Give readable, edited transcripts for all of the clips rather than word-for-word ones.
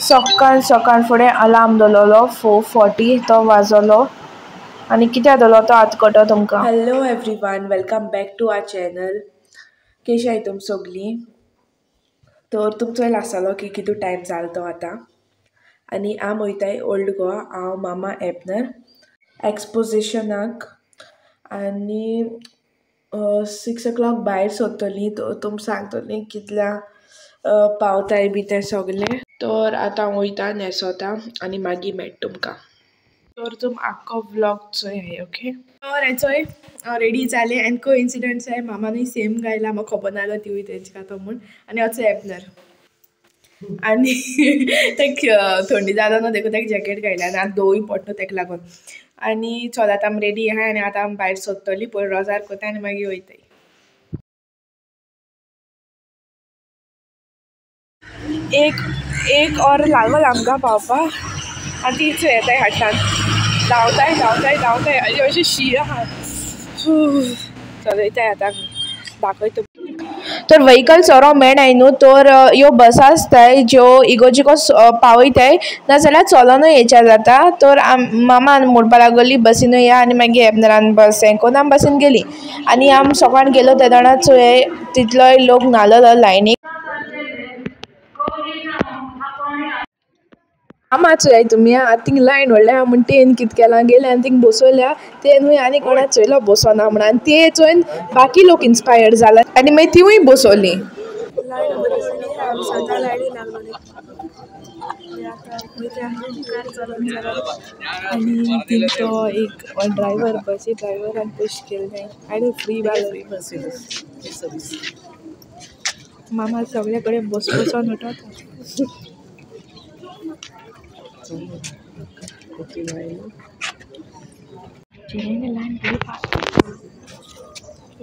सकाळ सकाळ फुडें अलार्म दवरलो 4:40 तो वाजलो आनी कित्याक दवरलो तो आतकटो तुमकां. Hello everyone, welcome back to our channel. कशी आहाय तुम सगलीं? तर तुमचो आसतलो की कितू टायम जालो तो आतां. आनी हांव वयताय ओल्ड गोवा. हांव मामा एबनर एक्सपोजिशनाक आनी 6 o'clock भायर सरतलीं. तुम सांगतलीं कितल्या पावताय बी तें सगलें. तर आतां वयता न्हेसोता आनी मागीर मेळटा तुमकां. तर तुम आख्खो व्लॉग चोय हे ओके. तर हेचोय रेडी जालें आनी कोइन्सिडंस आहे मामानूय सेम घायला. म्हाका खबर नाहलो तिवूय तेंच घातो म्हूण. आनी होचो एबनर आनी तेका थंडी जालो न्हू देखून तेका जॅकेट घायला आनी आतां दोवूय पडटा तेका लागून. आनी चल आतां आमी रेडी आहाय आनी आतां आमी भायर सरतलीं. पयलीं रोजार कोताय आनी मागीर वयताय. एक ऑर लागल आमकां पावपाक आनी तीच येताय हाडटान. धांवताय आनी अशें शी आहा. चलयताय आतां दाखयता. तर व्हेकल सोरो मेळनाय न्हू. तर ह्यो बस आसताय ज्यो इगोर्जिको पावयताय नाजाल्यार चलोनूय येवच्या जाता. तर मामा म्हणपा लागली बसीनूय या आनी मागीर एबनरान बस हें कोन्न आमी बसीन गेलीं. आनी आमी सकाळीं गेलो तेदोना चोय तितलोय लोक नाहलोलो लायनीक. मामा चोय तुमी थिंग लायन व्हडलें आहा म्हूण तेन कितें केलां गेलें आनी थिंग बसयल्या. तेनूय आनी कोणा चोयलो बसोना म्हूण आनी ते चोयन बाकी लोक इन्स्पायर्ड जाला आनी मागीर तिवूय बसोलीं. लायन बरी व्हडली आहा. आमी सद्दां लायनी लागलोलीं. आनी थिंग तो एक ड्रायव्हर बसी ड्रायव्हरान पयशे केले आनी फ्री बस मामा सगळे कडेन बसोन उठता.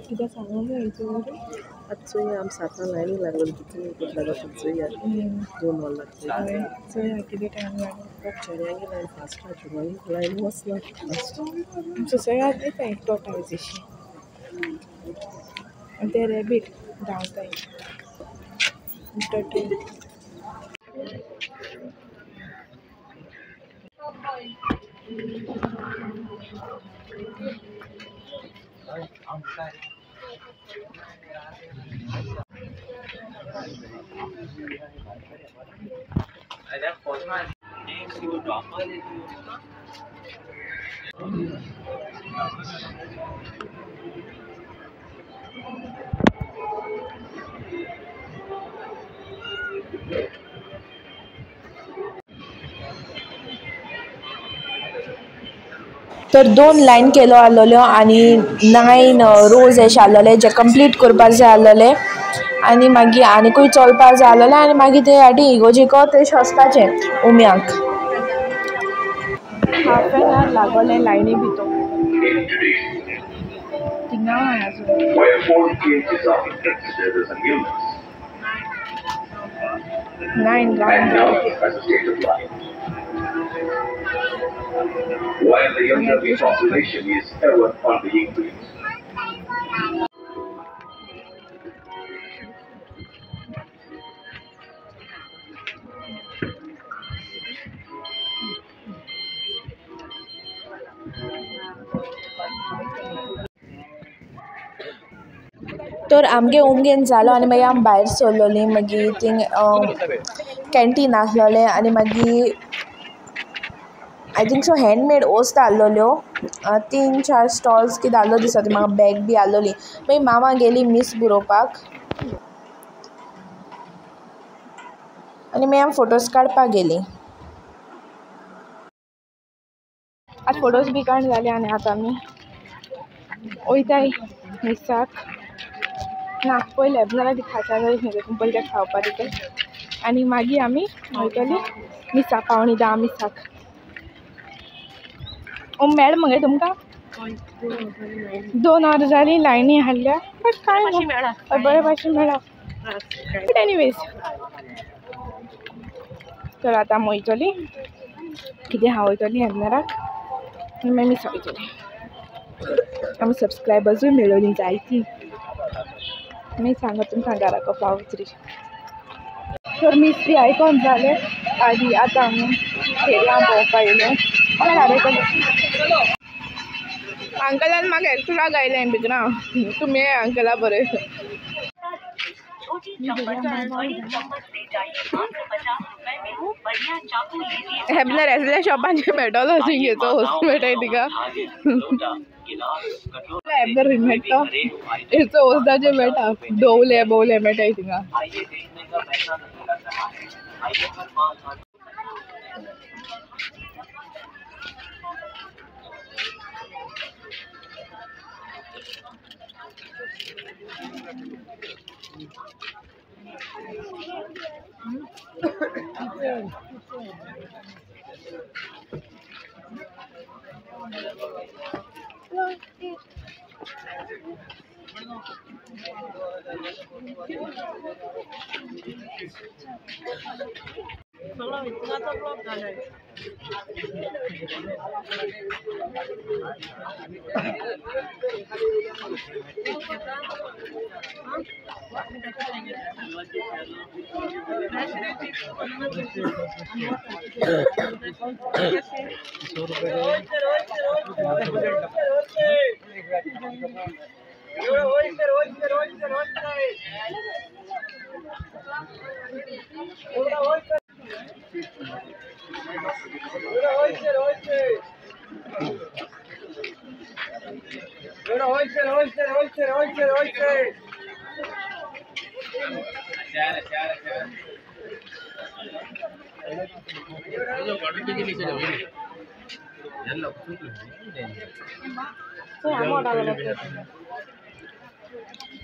कितें सांगलें चोय आमी सातां लायनी लागोन कितें लागोन चोया 2 वर लागता. चोया कितें टायम लागता. चेड्यांगे लायन फास्ट आहा. चेडवांगे लायन वचना फास्ट. सुसेगाद येताय तोटाय अशी आनी ते रॅबीट धांवताय. तर 2 लायन केलो आहलोल्यो आनी 9 रोज अशें आहलोले जे कंप्लीट करपाक जाय आहलोले. आनी मागीर आनिकूय चलपाक जाय आहलोलें आनी मागीर ते फाटीं इगोर्जिको थंय वचपाचें उम्याक. हाफ एन आवर लागोलें लायनी भितर. थिंगा आहाय आजून. Nine while the younger population is ever on the increase. तर आमगे उमगेन जालो आनी मागीर आमी भायर सरलोलीं. मागीर थिंग कॅन्टीन आसलोलें आनी मागीर आय थिंक सो हँडमेड वस्त आहलोल्यो. 3-4 स्टॉल्स कितें आहलो दिसता. म्हाका बॅग बी आहलोली. मागीर मामा गेली मीस बरोवपाक आनी मागीर आमी फोटोज काडपाक गेलीं. आतां फोटोज बी काडून जाले आनी आतां आमी वयताय मिसाक. ना पयलें एबनरा कितें खावपा जाय देखून पयलें तें खावपा दिताय आनी मागीर आमी वयतलीं मिसा. पावणी 10 मिसाक. मेळ मगे तुमकां 2 वर जालीं लायनी हाडल्या बट कांय ना बरे भाशेन मेळ्ळा. बट एनिवेज तर आतां आमी वयतलीं. कितें हांव वयतलीं एबनराक आनी मागीर मिसा वयतलीं. आमी सबस्क्रायबर्सूय मेळ्ळोलीं जायतीं. मागीर सांगता तुमकां घरा पावतरी. तर मीस बी आयकोन जालें आधी आता आमी फेरया पळोवपा येयले अंकलान म्हाका एकटुला गायलें बिगना तुमी अंकला बरें हेबनर असल्या शॉपांचे मेळटलो थिंगेचो वस्तू मेळटाय तिका हेबनर मेळटा हेचो वस्ताचे मेळटा डोवले बोवले मेळटाय थिंगा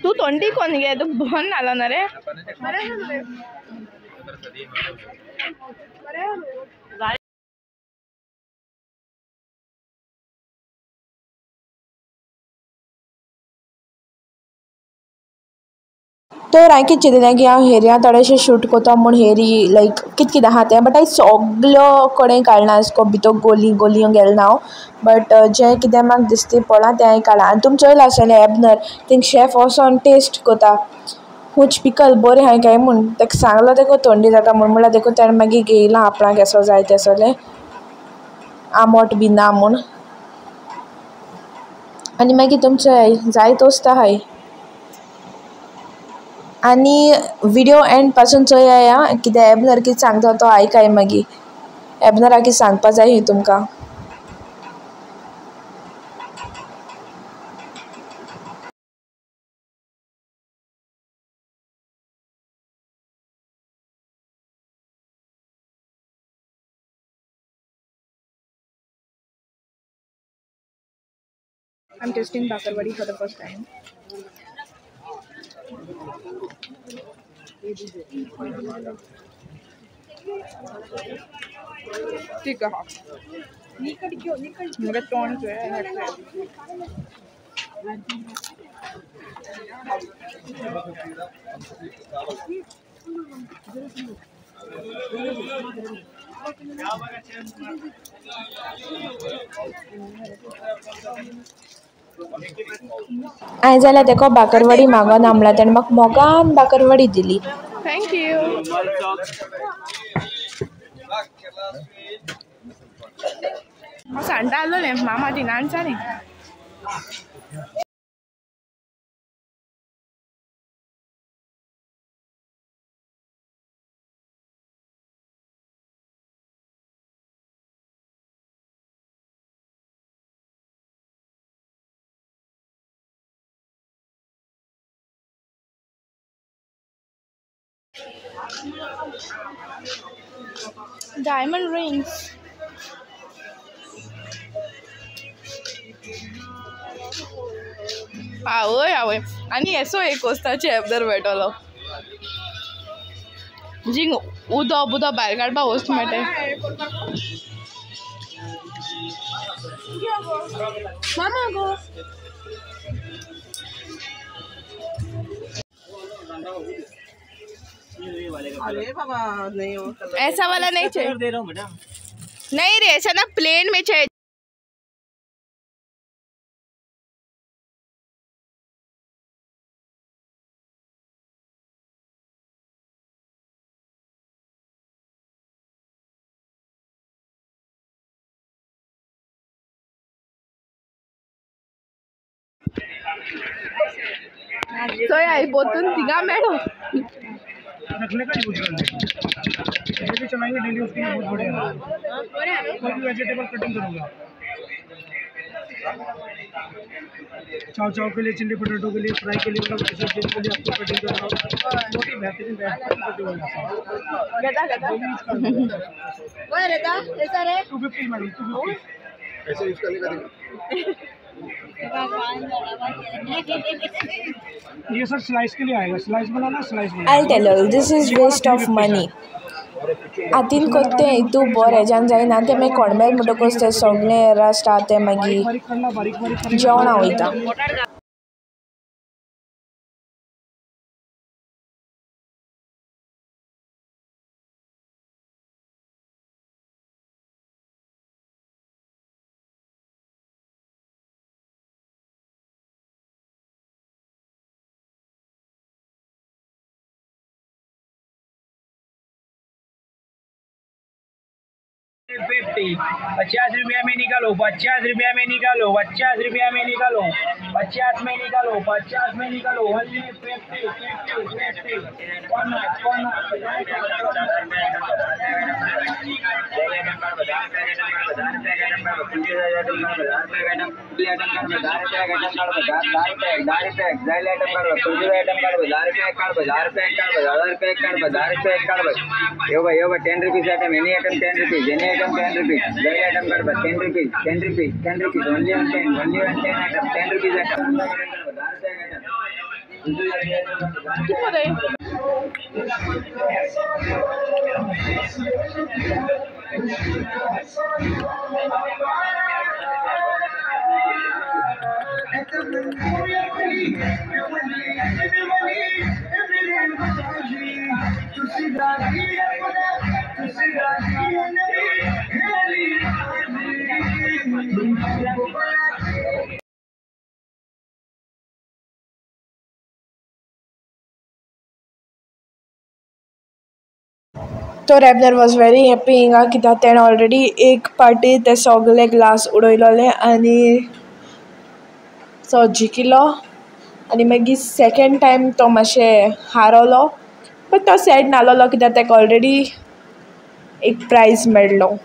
तू तोंडी कोण गे तू बंद आला ना रे तर हांवें कितें चिंतिल्लें की हांव हेऱ्या थोडेशें शूट कोता म्हूण हेरी लायक कितें कितें आहा तें बट हांवें सगळ्यो कडेन काडना अशें भितर गोलयो गेलें ना हांव बट जें कितें म्हाका दिसता पडलां तें हांवें काडलां आनी तुमी चोयलां आसतलें एबनर थिंग शेफ वोसोन टेस्ट कोता हुंच पिकल बरें आहाय काय म्हूण ताका सांगलो तेका थंडी जाता म्हूण म्हणल्यार देखून ताणें मागीर घेयलां आपणाक केसो जाय तेसोलें आमोट बी ना म्हूण आनी मागीर तुमचें जाय तोस्त आहाय आनी विडियो एंड पासून चोया कितें एबनर कितें सांगता तो आयकाय मागीर एबनरा कितें सांगपा जाय ही तुमकां I'm tasting bakarwadi for the first time. ठीक है मेरा टोन जो है हांवें जाल्यार तेका बाकरवाडी मागोन आमला ताणें म्हाका मोगान बाकरवाडी दिली थँक यू हांव सांगता आसलोलें मामा तिनानसा न्ही डायमंड रिंग्स आवय आवय आनी एसो एक वस्ताचे एबदर मेळटलो जी उदो बुदो भायर काडपा वस्त मेळटाय मामा गो अरे बाबा नहीं ऐसा वाला नहीं चाहिए नहीं रे ऐसा ना प्लेन में चाहिए तो यार बोतून दिगा मैडम रखने का यूज करना है चलाएंगे डेली उसके लिए बहुत बढ़िया है। कोई भी वेजिटेबल कटिंग करूँगा चाव चाव के लिए चिल्ली पोटैटो के लिए फ्राई के लिए मतलब ऐसे चीज़ के लिए आपको कटिंग करना बहुत ही बेहतरीन कटिंग हो जाता है। 250 मैडम 250 ऐसे यूज करने का ये सर स्लाइस के लिए आएगा slice banana slice banana. I'll tell you, this is waste of money. आतीन कोते इतू बोर हेजान जायना ते मागीर कोणबेल म्हणटकूच ते सगळें रस्ट आहा ते मागीर जेवणा वयता। ₹50 में निकालो 50 में निकालो 50 में निकालो 50 में निकालो 50 में निकालो 10 rupees item, any item 10 rupees, any item 10 rupees, daily item card 10 rupees, 10 rupees, 10 rupees, only on 10 item, 10 rupees item. तो रॅबनर वॉज व्हेरी हॅप्पी हिंगा कित्याक तेणें ऑलरेडी एक पार्टी ते सगळे ग्लास उडयलोले आनी तो जिखिलो आनी मागीर सेकेंड टायम तो मातशें हारलो बट तो सॅड नासलो कित्याक ताका ऑलरेडी एक प्रायज मेळ्ळो।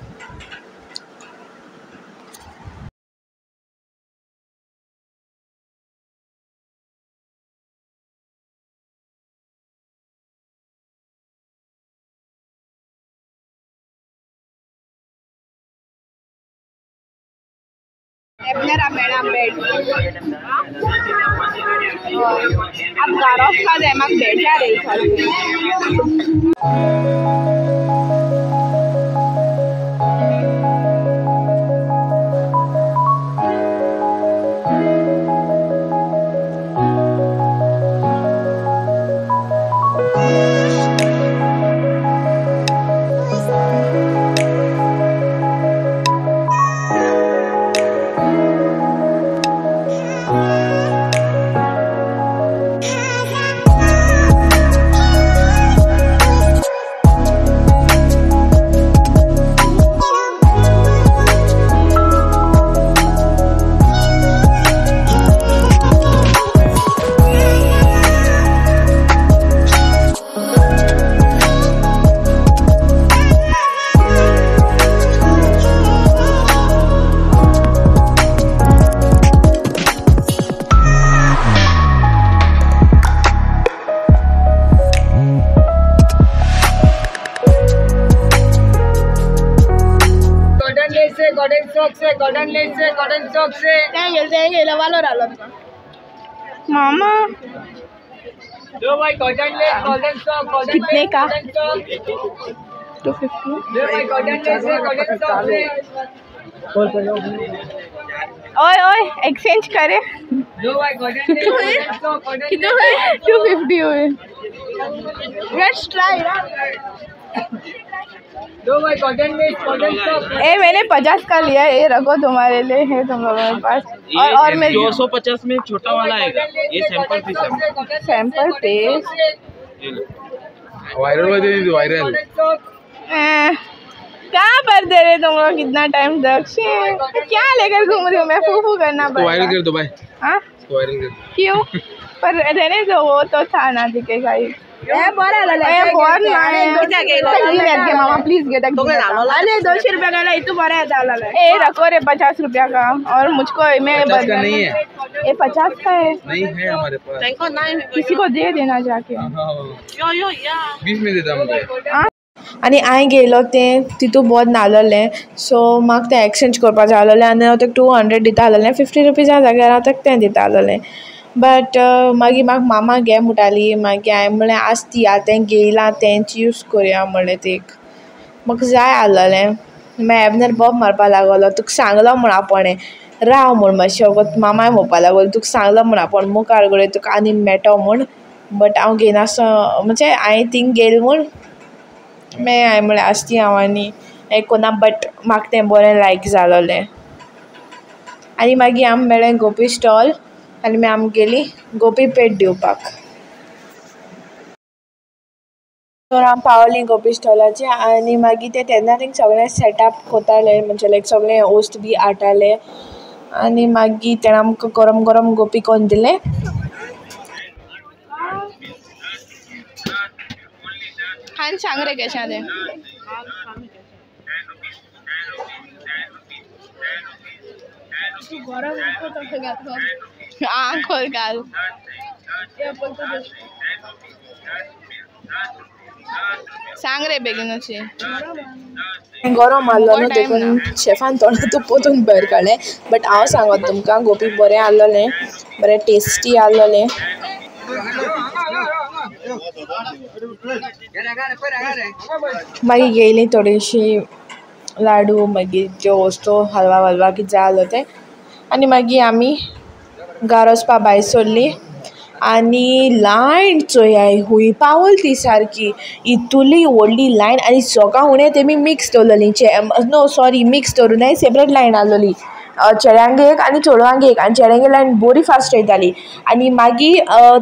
अब गारोफ का जाए मग बैठ जा रही कॉटन सॉक्स से गेला वालो राहिलो मामा दो भाई कॉटन सॉक्स कितने का 250 दो भाई कॉटन सॉक्स ओए ओए एक्सचेंज करे दो भाई कितने हुए 250 हुए लेट्स ट्राई दो भाई कॉटन सॉक्स ए मैंने 50 का लिया है, ये रखो तुम्हारे लिए है तुम लोगों के पास। और मैं 250 में छोटा वाला आएगा, ये सैंपल पीस है। सैंपल पीस वायरल कहाँ पर दे रहे तुम लोग कितना टाइम तक क्या लेकर घूम रही हो? मैं फूफू करना वायरल कर दो भाई। हाँ वायरल कर क्यों? पर रहने दो, वो तो था ना दिखे गाइस। मामा प्लीज अरे 200 रुपया का तू बड़ा ए रखो रे 50 रुपया का। और मुझको मैं नहीं है, ये 50 का है, नहीं है हमारे पास, किसी को दे देना जाके। 20 में देता मुझे। आनी हांवें गेलो तें तितू बहुत नासलें, सो म्हाका तें एक्सचेंज करपा जाय आसलें आनी हांव तेका 200 दिता आसलें, 50 रुपीजा जाग्यार हांव तेका तें दिता आसलें। बट मागीर म्हाका मामा घे म्हणटाली, मागीर हांवें म्हणलें आसती आतां तें घेयलां तेंच यूज करया म्हणलें तेक, म्हाका जाय आसलें। मागीर एबनर बोब मारपा लागलो, तुका सांगलो म्हण आपणें राव म्हण मातशें, वगत मामाय म्हणपा लागलो तुका सांगलो म्हण आपण मुखार घडये तुका आनी मेळटो म्हण, बट हांव घेयनासो म्हणजे हांवें थिंग गेल म्हूण मागीर हांवें म्हणलें आसती हांव आनी हें कोन्ना, बट म्हाका तें बरें लायक जालोलें। आनी मागीर आमी मेळ्ळें गोपी स्टॉल आनी मागीर आमी गेलीं गोपी पेट दिवपाक। तर आमी पावलीं गोपी स्टॉलाचेर आनी मागीर ते तेन्ना थिंग सगळें सेटअप कोताले, म्हणजे लायक सगळें होस्ट बी हाडटाले आनी मागीर तेणें आमकां गरम गरम गोपी करून दिलें। खान सांग रे केशें तें खोल घाल सांग रे बेगीन अशें गरम आहलो न्हू देखून शेफान तोंडांतूं पोतून भायर काडलें, बट हांव सांगत तुमकां गोपी बरें आहलोलें, बरें टेस्टी आहलोलें। मागीर घेयलीं थोडीशीं लाडू, मागीर ज्यो वस्तू हलवा वलवा कितें जाय आहलो तें, आनी मागीर आमी घरा वचपा भायर सरलीं। आनी लायन चोयाय खूंय पावल ती सारकी, इतुली व्हडली लायन आनी सकाळ फुडें तेमी मिक्स दवरलेलीं, नो सॉरी मिक्स दवरुनाय सेपरेट लायन आहलोली, चेड्यांक एक आनी चेडवांक एक, आनी चेड्यांगे लायन बरी फास्ट वयताली आनी मागीर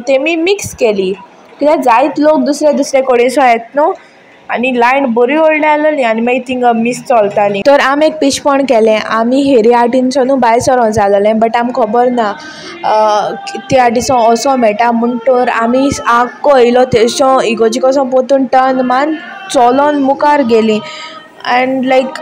तेमी मिक्स केली कित्याक जायत लोक दुसरे दुसरे कडेन येत न्हू, आनी लायन बरी व्हडली आहलोली आनी मागीर थिंग मिस चलताली। तर आमी एक पिशपण केलें, आमी हेरे आटीनसोनूय भायर सरों जाय आसलोलें, बट आमकां खबर ना त्या आटीसो असो मेळटा म्हूण, तर आमी आख्खो येयलो थंयसो इगोर्जी कसो पोतून टर्न मान चलोन मुखार गेलीं। एण्ड लायक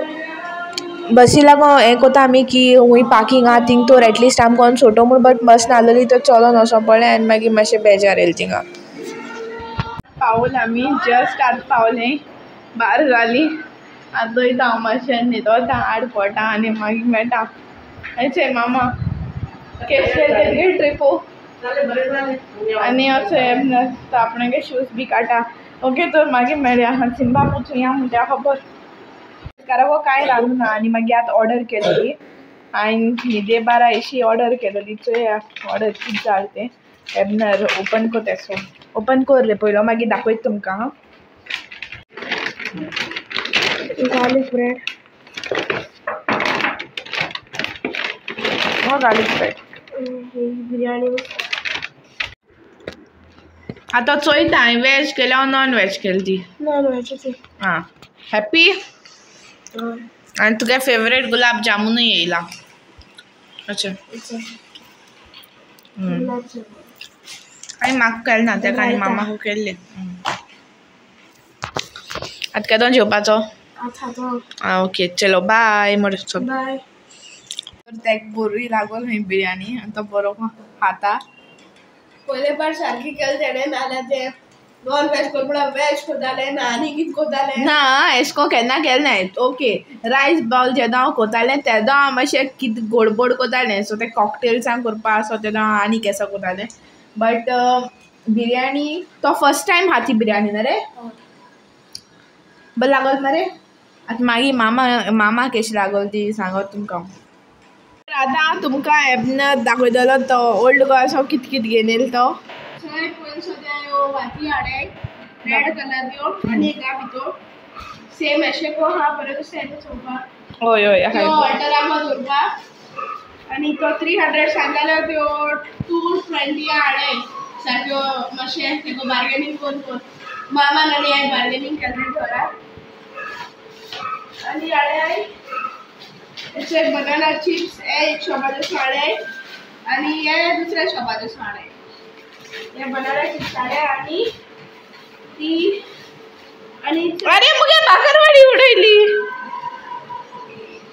बसी लागोन हें कोता आमी की खूंय पार्किंग आहा थिंग तर एटलिस्ट आमकां व्हरून सोडटो म्हूण, बट बस नासलोली तर चलोन वचों पडलें आनी मागीर मातशें बेजार येलें थिंगां। पावलें आमी जस्ट आतां पावलें, 12 जालीं, आतां वयता हांव मातशें न्हिदोता 8 पोटा आनी मागीर मेळटा। हेचें मामा केशें तेगे ट्रिपो आनी अशें आपणागे शूज बी काडटा। ओके तर मागीर मेळया, सिंबा पुचुया म्हणटा खबर काराको कांय लागूं ना। आनी मागीर आतां ऑर्डर केलेली हांवें न्हिदे 12 अशी ऑर्डर केलेली, चोया ऑर्डर कितें जालें तें। एबनर ओपन कोत एसो, ओपन कर रे पयलो मागीर दाखयता तुमकां। गार्लीक ब्रेड हो गार्लीक ब्रेड बिरयानी आतां चोयता हांवें वॅज केल्या नॉन वॅज केली ती, नॉन वॅज आं हॅप्पी। आनी तुगे फेवरेट गुलाब जामुनूय येयला अशें, आनी म्हाका केलें ना तेका आनी मामाकू केल्लें। आतां केदोन जेवपाचो? आं ओके चलो बाय म्हण बाय। तर तेका बरूय लागोल खंय बिरयानी आनी तो बरो खाता। पयले पाट सारकी केलें तेणें, नाल्यार तें नॉन वॅज कोर म्हळ्यार वॅज कोतालें ना आनी कितें कोतालें ना, एशें कोन्न केन्ना केलें नाय। ओके रायस बावल जेदो हांव कोतालें तेदो हांव मातशें कितें गोडबोड कोतालें, सो तें कॉकटेल्सांक करपा आसो तेदो हांव आनी केसो कोतालें, बट बिरयानी तो फर्स्ट टायम खाती बिरयानी ना रे, बरें लागोल मरे। आतां मागीर मामा केशी लागोल ती सांगोत तुमकां। आतां हांव तुमकां एबनर दाखयतलो तो ओल्ड गोवाचो कितें कितें घेवन येयलो तो। पयलीं ह्यो वाती हाडे रेड कलर ह्यो आनी एक आहा भितर सेम एशे को आहा बरें दिसता हें चोवपाक। हय हय आहा वॉटराक दवरपाक। आनी तो 300 सांगतालो त्यो 220 हाडे सारक्यो मातशें तेका बार्गेनींग कोन्न मामान आनी हांवें बार्गेनींग केलें घरा। आनी हाडे अशे बनाना चिप्स हे एक शॉपाचेर हाडे आनी हे दुसऱ्या शॉपाचेर हाडे। हे बनारसी साड्या आणि ती आणि अरे मगे भाकरवाडी उडयली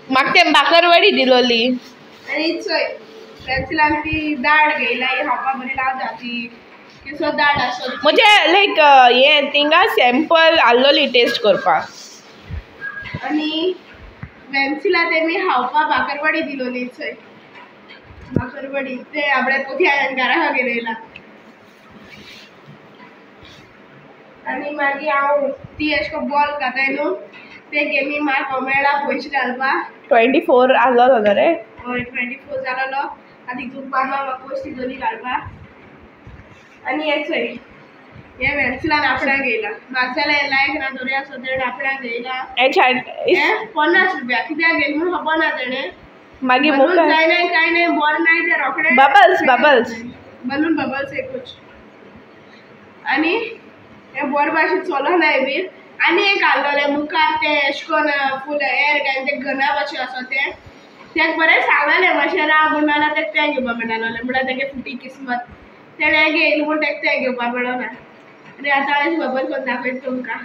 म्हाका ते भाकरवाडी दिलोली आणि चोय पेन्सिलान ती दाड घेयला हापा बरी लाव जाती केसो दाड आसो म्हणजे लायक हे थिंगा सॅम्पल आल्लोली टेस्ट करपाक आणि पेन्सिला तेमी हावपा भाकरवाडी दिलोली चोय भाकरवाडी ते आपल्या कोठी घरा गेलेला आणि मागीर हांव ती एशको बॉल घाताय न्हू ते गेमी म्हाका मेळ्ळा पयशे घालपाक 24 आसलो तो रे हय 24 जालोलो आनी तितून मामा म्हाका पयशे दिलोली घालपाक आनी हे चोय हे पेन्सिलान आपणाक घेयला म्हाका जाल्यार लायक ना दोरी आसो तेणें आपणाक घेयला हे 50 रुपया कित्याक घेतली म्हणून खबर ना तेणें मागीर बलून जाय नाही काय नाही बॉल नाही ते रोखडे बबल्स बलून बबल्स एकूच आनी हे बरे भाशेन चलो नाही बीन आनी एक घाल्लोले मुखार ते अशें करून फूल एअर घालून ते गना भाशेन आसा ते तेका बरें सांगलेलें मातशें राव म्हूण नाल्यार तेका तें घेवपा मेळनासलें म्हणल्यार तेगे फुटी किस्मत तेणें घेयली म्हूण तेका तें घेवपा मेळना आनी आतां हांवें खबर करून दाखयता तुमकां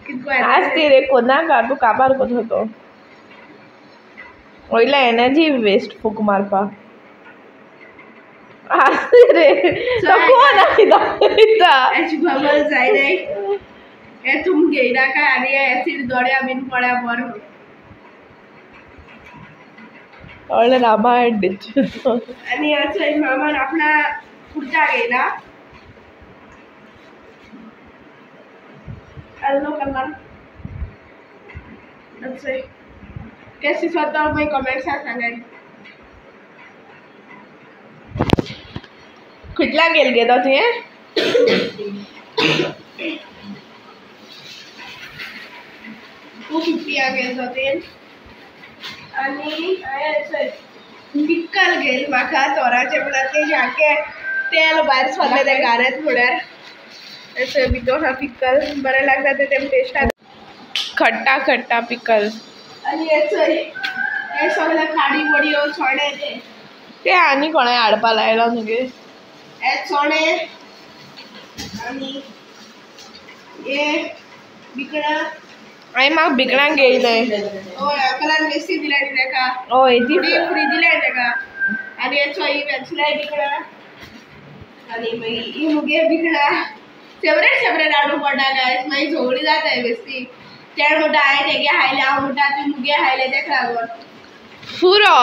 कितको आज ती रे कोनाका तूं काबार करता तो वयल्या एनर्जी वेस्ट फूक मारपाक रे कोण एची खबर जाय रे हे तुम घेयना काय आनी हे एसीड दोड्या बीन पड्या बरो व्हडलें रामायण आनी असो मामान आपणा कुर्ता घेयला येलो कलर असो कैसी स्वतः मैं कमेंट्स सांगाय कितला गेल गे तो तुवें खूब 50 गेल तो तें आनी हांवें पिक्कल घेल म्हाका तोराचें म्हणल्यार ते झाके तेल भायर सोदलें तें घारेत म्हणल्यार भितर हा पिक्कल बरें लागता तें टेस्टाक खट्टा खट्टा पिक्कल आनी हे सगळे खाडी बडयो चणे ते आनी कोणें हाडपा लायलो तुगे हे चणे आनी हे भिकणां हांवें म्हाका भिकणां घेयलें हय अंकलान मेसी दिल्या तेका हय ती फ्री दिल्या तेका आनी हे चोय पेन्सिलाय भिकणां आनी मागीर ही मुगे भिकणां सेपरेट हाडूं पडटा गायस मागीर झगडी जाताय बेस्ती तेण म्हणटा हांवें तेगे हायले हांव म्हणटा तुवें मुगे हायले तेका लागून पुरो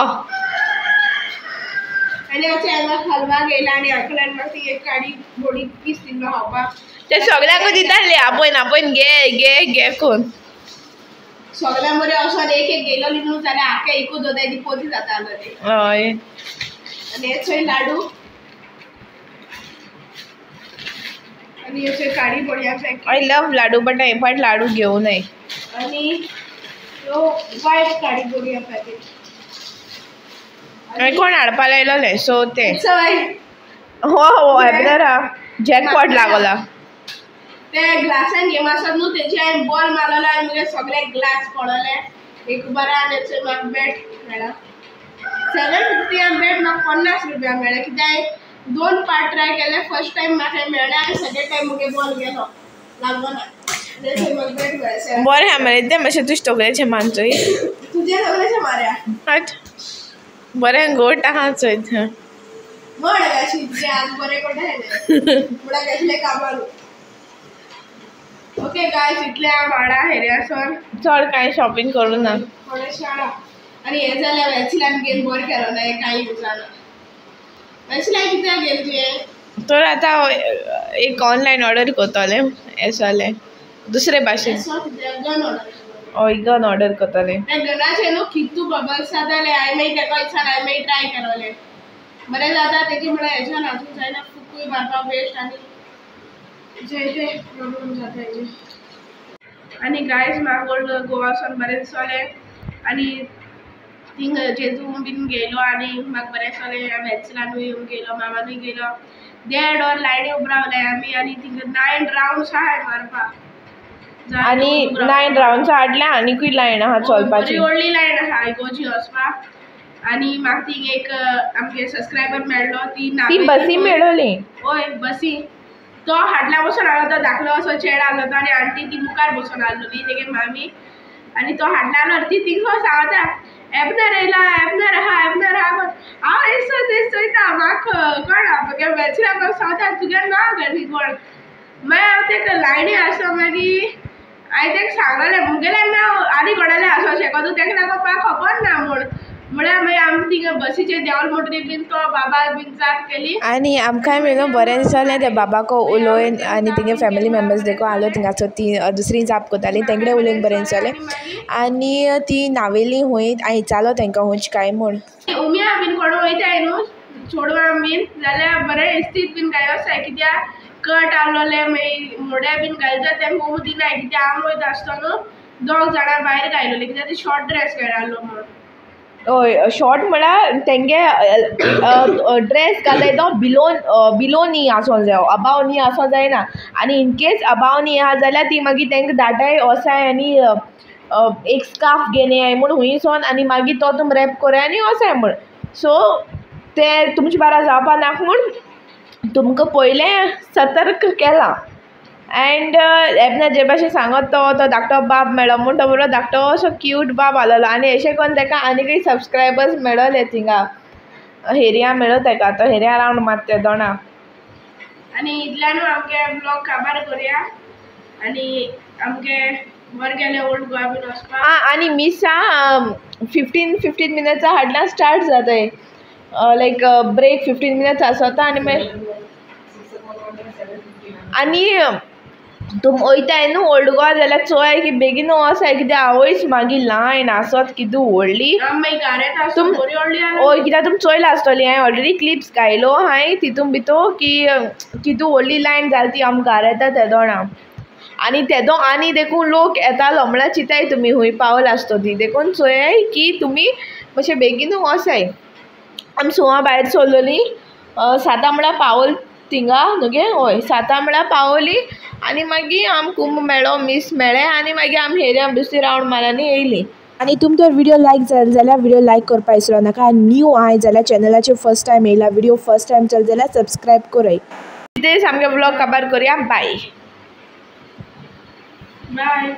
आनी अशें हांगा हलवा घेयला आनी अंकलान म्हाका ती एक काडी बडी पीस दिल्लो खावपाक ते सगळ्यांकूच दिताले आपयन आपयन घे घे घे कोन सगळ्यां बरें असो एक गेलोली न्हू जाल्यार आख्या एकूच दोताय ती पोती जाता ते हय आनी हे चोय लाडू आनी अशें काडी बडया packet I love laddoo but हांवें फाट लाडू घेवनाय आनी ह्यो वायट काडी बडया पॅकेट हांवें कोण हाडपा लायलोलें सो ते हो हो एब्रेरा जॅकपॉट लागला ते ग्लासान गेम आसत न्हू तेजे हांवें बॉल मारलोलो आनी मुगे सगळे ग्लास पडले एक बरा आनी म्हाका बॅट मेळ्ळा 750 बॅट म्हाका 50 रुपया मेळ्ळे कित्याक 2 पार्ट ट्राय केले फर्स्ट टायम म्हाका मेळ्ळें आनी सेकेंड टायम मुगे बॉल गेलो लागलो ना बरें हा मरे ते मातशें तुजे तोकलेचें मान चोय तुजे तोकलेचें मारया हट बरें गोट आहा चोय म्हण अशी जे आज बरें कोटा हेले म्हणल्यार घेतले कामार ओके गायस इतले हांव हाडा हेऱ्यासोन चड कांय शॉपिंग करूं ना थोडेशें हाडा आनी हें जाल्यार वेन्सिलान घेवन बरें केलो ना हें कांय यूज जाना वेन्सिलान कित्याक गेल तुवें तर आतां एक ऑनलायन ऑर्डर करतलें हें जालें दुसरे भाशेन गन ऑर्डर हय गन ऑर्डर करतलें त्या गनाचें न्हू कितू बबल्स जाताले हांवें मागीर तेका विचारलें हांवें मागीर ट्राय केलोलें बरें जाता तेजे म्हळ्यार हेज्यान हातूंक जायना फुकूय मारपाक वेस्ट आनी जायते प्रॉब्लम जाता हेजे आनी गायज म्हाका ओल्ड गोवा वचोन बरें दिसोलें आनी थिंग जेजू बीन गेलो आनी म्हाका बरें दिसोलें वेन्सिलानूय येवन गेलो मामानूय गेलो देड और लायनी उब रावले आमी आनी थिंग 9 राउंड्स आहाय मारपाक आनी 9 राउंड्स हाडल्या आनीकूय लायन आहा चलपाची व्हडली लायन आहा इगोर्जी वचपाक आणि म्हाका थिंग एक आमगे सबस्क्रायबर मेळ्ळो ती बसी मेळ्ळली हय बसी तो हाडला बसून आलो तो धाकलो असो चेड आलो तो आनी आंटी ती मुखार बसून आसलोली तेगे मामी आनी तो हाडला ती थिंग सांगता एबनर येयला एबनर आहा हांव एसो तेच चोयता म्हाका कोण वेचल्या म्हाका सांगता तुगे नांव घे कोण मागीर हांव तेका लायनी आसा मागीर हांवें तेका सांगलें मुगेलें नांव आनी कोणालें आसो शेको तूं तेका म्हाका खबर ना म्हळ्यार मागीर आमी थिंगा बसीचेर देंवल म्हणटरी बीन तो बाबा बीन जाप केली आनी आमकांय न्हू बरें दिसलें त्या बाबाको उलोवन आनी तेगे फॅमिली मेम्बर्स देखून आलो थिंगासो ती दुसरी जाप कोताली तेंकडेन उलोवन बरें दिसलें आनी ती नावेली हूंय हांवें विचारलो तेंकां हुंच काय म्हूण उमिया बीन कोण वयताय न्हू चोडवां बीन जाल्यार बरें इस्तीत बीन घालसाय कित्याक कट आसलोले मागीर मोड्या बीन घालता तेंकां उमो दिनाय कित्याक आमी वयता आसतना न्हू 2 जाणां भायर घायलोली कित्याक ती शॉर्ट ड्रेस घाललो म्हूण हय शॉर्ट म्हळ्यार तेंगे ड्रेस घाताय तो बिलो नी आसोंक जायो अबाव नी आसोंक जायना आनी इन केस अबाव नी आहा जाल्यार ती मागीर तेंकां धाडटाय वसाय आनी एक स्कार्फ घेवन येयाय म्हूण हुंयसोन आनी मागीर तो तुम रॅप कोराय आनी वसाय म्हूण सो ते तुमचे बारा जावपा नाका म्हूण तुमकां पयलें सतर्क केलां एंड एबना जे भाशेन सांगत तो धाकटो बाब मेळ्ळो म्हूण तो बरो धाकटो असो क्यूट बाब आसलोलो आनी अशें करून तेका आनीकय सबस्क्रायबर्स मेळ्ळले थिंगा हेरिया मेळ्ळो तेका तो हेरिया रावंड मारता दोणा आनी इतल्यान आमगे ब्लॉग काबार करुया आनी आमगे वर गेले ओल्ड गोवा बीन वचपाक आनी मिसा 15 मिनट्सा हाडल्यार स्टार्ट जाताय लायक ब्रेक 15 मिनट्स आसोता आनी मागीर आनी तुम वयताय न्हू ओल्ड गोवा जाल्यार चोय की बेगीन वसाय कित्याक आवयच मागीर लायन आसत कितू व्हडली तुम हय कित्याक तुम चोयला आसतली हांवें ऑलरेडी क्लिप्स घायलो हांवें तितून भितर की कितू व्हडली लायन जाली ती आमकां गारेता ते दोणा आनी तेदो आनी देखून लोक येतालो म्हळ्यार चिंताय तुमी हूंय पावल आसतो ती देखून चोयाय की तुमी मातशें बेगीन वसाय आमी 6 भायर सरलोली 7 म्हळ्यार पावल थिंगा न्हू हय 7 म्हळ्यार पावली आनी मागीर आमकां मेळ्ळो मीस मेळ्ळें आनी मागीर आमी हेऱ्या दुसरी रावंड मारनी येयली आनी तुम तर व्हिडिओ लायक जाल जाल्यार व्हिडिओ लायक करपा विसरो नाका न्यू आहाय जाल्यार चॅनलाचेर फर्स्ट टायम येयला व्हिडिओ फर्स्ट टायम चल जाल्यार सबस्क्रायब करय कितें आमगे ब्लॉग काबार करुया बाय बाय